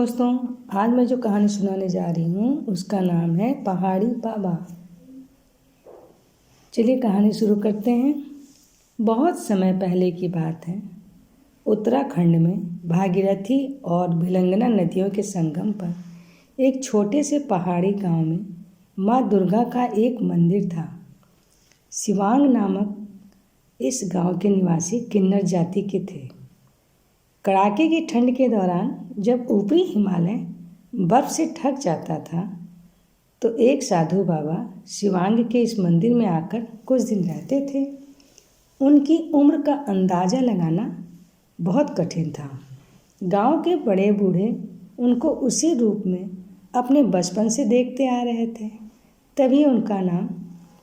दोस्तों, आज मैं जो कहानी सुनाने जा रही हूँ उसका नाम है पहाड़ी बाबा। चलिए कहानी शुरू करते हैं। बहुत समय पहले की बात है। उत्तराखंड में भागीरथी और भिलंगना नदियों के संगम पर एक छोटे से पहाड़ी गांव में माँ दुर्गा का एक मंदिर था। सिवांग नामक इस गांव के निवासी किन्नर जाति के थे। कड़ाके की ठंड के दौरान जब ऊपरी हिमालय बर्फ से ढक जाता था तो एक साधु बाबा शिवांग के इस मंदिर में आकर कुछ दिन रहते थे। उनकी उम्र का अंदाज़ा लगाना बहुत कठिन था। गांव के बड़े बूढ़े उनको उसी रूप में अपने बचपन से देखते आ रहे थे, तभी उनका नाम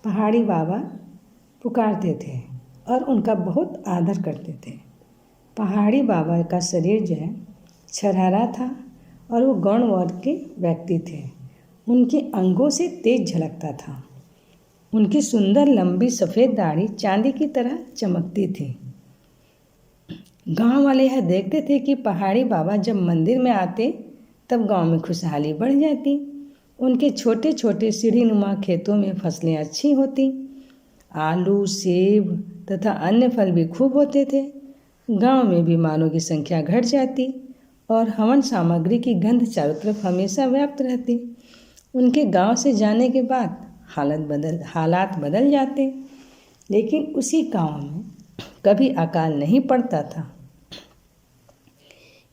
पहाड़ी बाबा पुकारते थे और उनका बहुत आदर करते थे। पहाड़ी बाबा का शरीर जो है छरहरा था और वो गौण वर्ग के व्यक्ति थे। उनके अंगों से तेज झलकता था। उनकी सुंदर लंबी सफ़ेद दाढ़ी चांदी की तरह चमकती थी। गांव वाले यह देखते थे कि पहाड़ी बाबा जब मंदिर में आते तब गांव में खुशहाली बढ़ जाती। उनके छोटे छोटे सीढ़ीनुमा खेतों में फसलें अच्छी होती। आलू, सेब तथा अन्य फल भी खूब होते थे। गांव में बीमारों की संख्या घट जाती और हवन सामग्री की गंध चारों तरफ हमेशा व्याप्त रहती। उनके गांव से जाने के बाद हालात बदल जाते, लेकिन उसी गांव में कभी अकाल नहीं पड़ता था।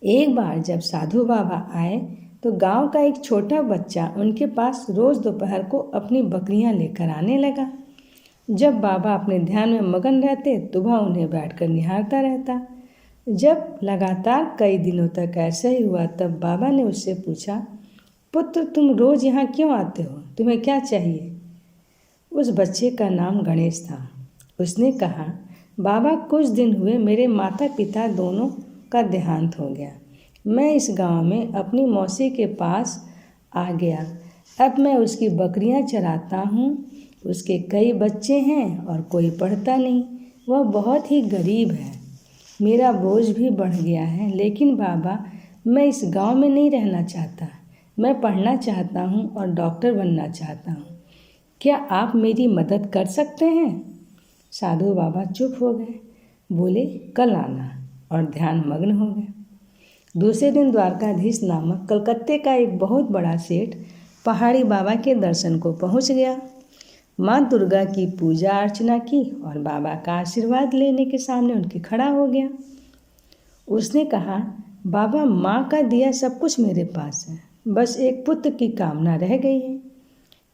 एक बार जब साधु बाबा आए तो गांव का एक छोटा बच्चा उनके पास रोज़ दोपहर को अपनी बकरियां लेकर आने लगा। जब बाबा अपने ध्यान में मगन रहते तो वह उन्हें बैठकर निहारता रहता। जब लगातार कई दिनों तक ऐसा ही हुआ तब बाबा ने उससे पूछा, पुत्र तुम रोज़ यहाँ क्यों आते हो? तुम्हें क्या चाहिए? उस बच्चे का नाम गणेश था। उसने कहा, बाबा कुछ दिन हुए मेरे माता पिता दोनों का देहांत हो गया। मैं इस गांव में अपनी मौसी के पास आ गया। अब मैं उसकी बकरियां चराता हूँ। उसके कई बच्चे हैं और कोई पढ़ता नहीं। वह बहुत ही गरीब है। मेरा बोझ भी बढ़ गया है, लेकिन बाबा मैं इस गांव में नहीं रहना चाहता। मैं पढ़ना चाहता हूँ और डॉक्टर बनना चाहता हूँ। क्या आप मेरी मदद कर सकते हैं? साधु बाबा चुप हो गए। बोले, कल आना, और ध्यान मग्न हो गए। दूसरे दिन द्वारकाधीश नामक कलकत्ते का एक बहुत बड़ा सेठ पहाड़ी बाबा के दर्शन को पहुँच गया। माँ दुर्गा की पूजा अर्चना की और बाबा का आशीर्वाद लेने के सामने उनके खड़ा हो गया। उसने कहा, बाबा माँ का दिया सब कुछ मेरे पास है, बस एक पुत्र की कामना रह गई है।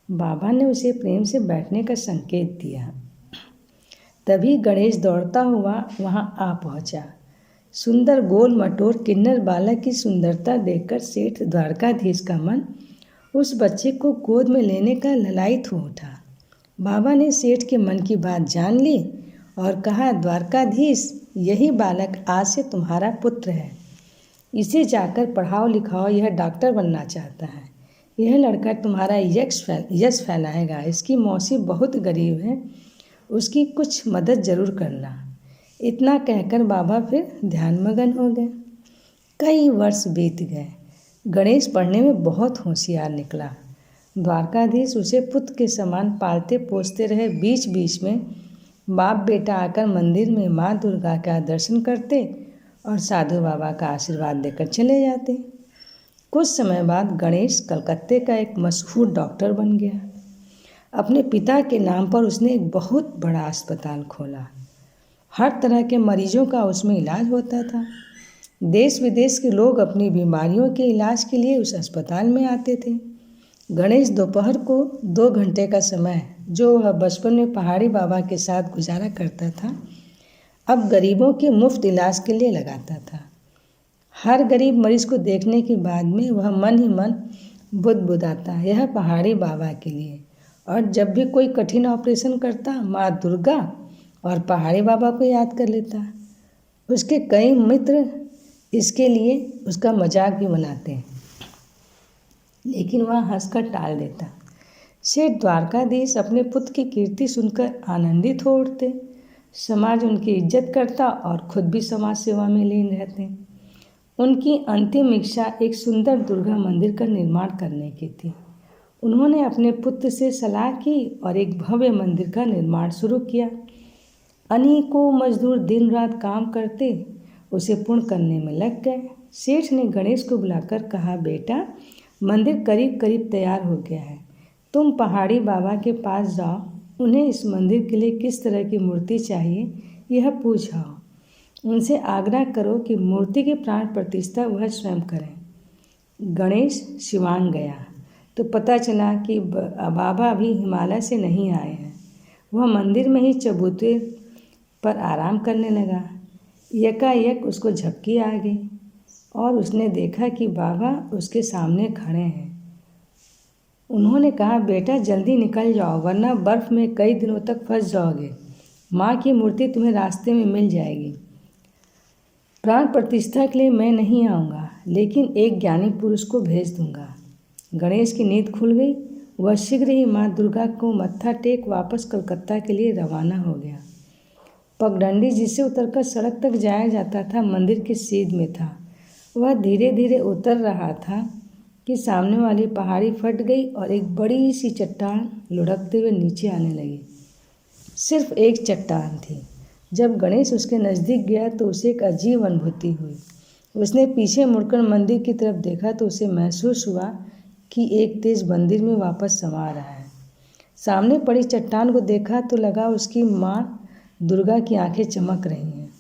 बाबा ने उसे प्रेम से बैठने का संकेत दिया। तभी गणेश दौड़ता हुआ वहाँ आ पहुँचा। सुंदर गोल मटोर किन्नर बालक की सुंदरता देखकर सेठ द्वारकाधीश का मन उस बच्चे को गोद में लेने का ललायित हो उठा। बाबा ने सेठ के मन की बात जान ली और कहा, द्वारकाधीश यही बालक आज से तुम्हारा पुत्र है। इसे जाकर पढ़ाओ लिखाओ, यह डॉक्टर बनना चाहता है। यह लड़का तुम्हारा यश फैलाएगा। इसकी मौसी बहुत गरीब है, उसकी कुछ मदद जरूर करना। इतना कहकर बाबा फिर ध्यानमग्न हो गए। कई वर्ष बीत गए। गणेश पढ़ने में बहुत होशियार निकला। द्वारकाधीश उसे पुत्र के समान पालते पोसते रहे। बीच बीच में बाप बेटा आकर मंदिर में माँ दुर्गा का दर्शन करते और साधु बाबा का आशीर्वाद देकर चले जाते। कुछ समय बाद गणेश कलकत्ते का एक मशहूर डॉक्टर बन गया। अपने पिता के नाम पर उसने एक बहुत बड़ा अस्पताल खोला। हर तरह के मरीजों का उसमें इलाज होता था। देश विदेश के लोग अपनी बीमारियों के इलाज के लिए उस अस्पताल में आते थे। गणेश दोपहर को 2 घंटे का समय जो वह बचपन में पहाड़ी बाबा के साथ गुजारा करता था, अब गरीबों के मुफ्त इलाज के लिए लगाता था। हर गरीब मरीज को देखने के बाद में वह मन ही मन बुदबुदाता, यह पहाड़ी बाबा के लिए। और जब भी कोई कठिन ऑपरेशन करता, माँ दुर्गा और पहाड़ी बाबा को याद कर लेता। उसके कई मित्र इसके लिए उसका मजाक भी बनाते हैं, लेकिन वह हंसकर टाल देता। सेठ द्वारकाधीश अपने पुत्र की कीर्ति सुनकर आनंदित हो उठते। समाज उनकी इज्जत करता और खुद भी समाज सेवा में लीन रहते। उनकी अंतिम इच्छा एक सुंदर दुर्गा मंदिर का निर्माण करने की थी। उन्होंने अपने पुत्र से सलाह की और एक भव्य मंदिर का निर्माण शुरू किया। अनेकों मजदूर दिन रात काम करते उसे पूर्ण करने में लग गए। सेठ ने गणेश को बुलाकर कहा, बेटा, मंदिर करीब करीब तैयार हो गया है। तुम पहाड़ी बाबा के पास जाओ, उन्हें इस मंदिर के लिए किस तरह की मूर्ति चाहिए यह पूछाओ। उनसे आग्रह करो कि मूर्ति की प्राण प्रतिष्ठा वह स्वयं करें। गणेश शिवांग गया तो पता चला कि बाबा अभी हिमालय से नहीं आए हैं। वह मंदिर में ही चबूतरे पर आराम करने लगा। यकायक उसको झपकी आ गई और उसने देखा कि बाबा उसके सामने खड़े हैं। उन्होंने कहा, बेटा, जल्दी निकल जाओ वरना बर्फ़ में कई दिनों तक फंस जाओगे। माँ की मूर्ति तुम्हें रास्ते में मिल जाएगी। प्राण प्रतिष्ठा के लिए मैं नहीं आऊँगा, लेकिन एक ज्ञानी पुरुष को भेज दूँगा। गणेश की नींद खुल गई। वह शीघ्र ही माँ दुर्गा को मत्था टेक वापस कलकत्ता के लिए रवाना हो गया। पगडंडी जिसे उतरकर सड़क तक जाया जाता था मंदिर के सीध में था। वह धीरे धीरे उतर रहा था कि सामने वाली पहाड़ी फट गई और एक बड़ी सी चट्टान लुढ़कते हुए नीचे आने लगी। सिर्फ एक चट्टान थी। जब गणेश उसके नज़दीक गया तो उसे एक अजीब अनुभूति हुई। उसने पीछे मुड़कर मंदिर की तरफ देखा तो उसे महसूस हुआ कि एक तेज मंदिर में वापस समा रहा है। सामने पड़ी चट्टान को देखा तो लगा उसकी माँ दुर्गा की आंखें चमक रही हैं।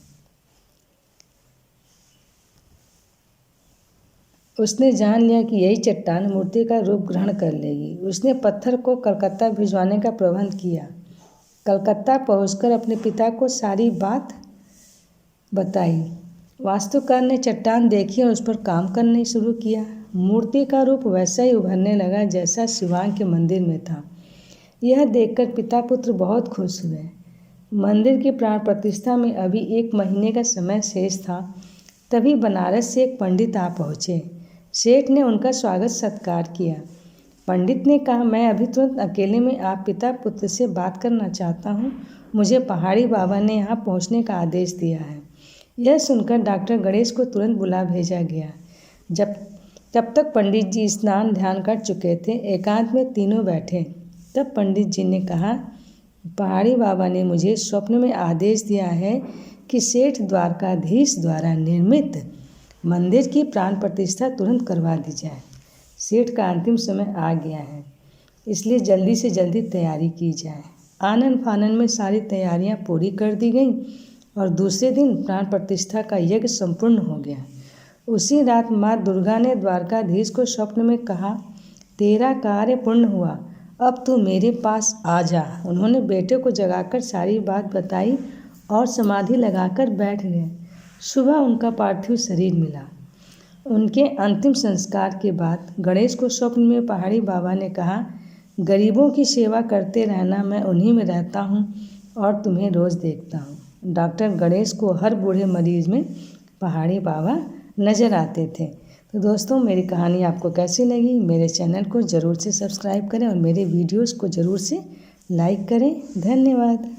उसने जान लिया कि यही चट्टान मूर्ति का रूप ग्रहण कर लेगी। उसने पत्थर को कलकत्ता भिजवाने का प्रबंध किया। कलकत्ता पहुंचकर अपने पिता को सारी बात बताई। वास्तुकार ने चट्टान देखी और उस पर काम करने शुरू किया। मूर्ति का रूप वैसा ही उभरने लगा जैसा शिवांग के मंदिर में था। यह देखकर पिता पुत्र बहुत खुश हुए। मंदिर की प्राण प्रतिष्ठा में अभी 1 महीने का समय शेष था। तभी बनारस से एक पंडित आ पहुँचे। सेठ ने उनका स्वागत सत्कार किया। पंडित ने कहा, मैं अभी तुरंत अकेले में आप पिता पुत्र से बात करना चाहता हूँ। मुझे पहाड़ी बाबा ने यहाँ पहुँचने का आदेश दिया है। यह सुनकर डॉक्टर गणेश को तुरंत बुला भेजा गया। तब तक पंडित जी स्नान ध्यान कर चुके थे। एकांत में तीनों बैठे। तब पंडित जी ने कहा, पहाड़ी बाबा ने मुझे स्वप्न में आदेश दिया है कि सेठ द्वारकाधीश द्वारा निर्मित मंदिर की प्राण प्रतिष्ठा तुरंत करवा दी जाए। सेठ का अंतिम समय आ गया है, इसलिए जल्दी से जल्दी तैयारी की जाए। आनन फानन में सारी तैयारियां पूरी कर दी गईं और दूसरे दिन प्राण प्रतिष्ठा का यज्ञ संपूर्ण हो गया। उसी रात माँ दुर्गा ने द्वारकाधीश को स्वप्न में कहा, तेरा कार्य पूर्ण हुआ, अब तू मेरे पास आ जा। उन्होंने बेटे को जगाकर सारी बात बताई और समाधि लगाकर बैठ गए। सुबह उनका पार्थिव शरीर मिला। उनके अंतिम संस्कार के बाद गणेश को स्वप्न में पहाड़ी बाबा ने कहा, गरीबों की सेवा करते रहना, मैं उन्हीं में रहता हूँ और तुम्हें रोज़ देखता हूँ। डॉक्टर गणेश को हर बूढ़े मरीज में पहाड़ी बाबा नज़र आते थे। तो दोस्तों, मेरी कहानी आपको कैसी लगी? मेरे चैनल को ज़रूर से सब्सक्राइब करें और मेरे वीडियोज़ को ज़रूर से लाइक करें। धन्यवाद।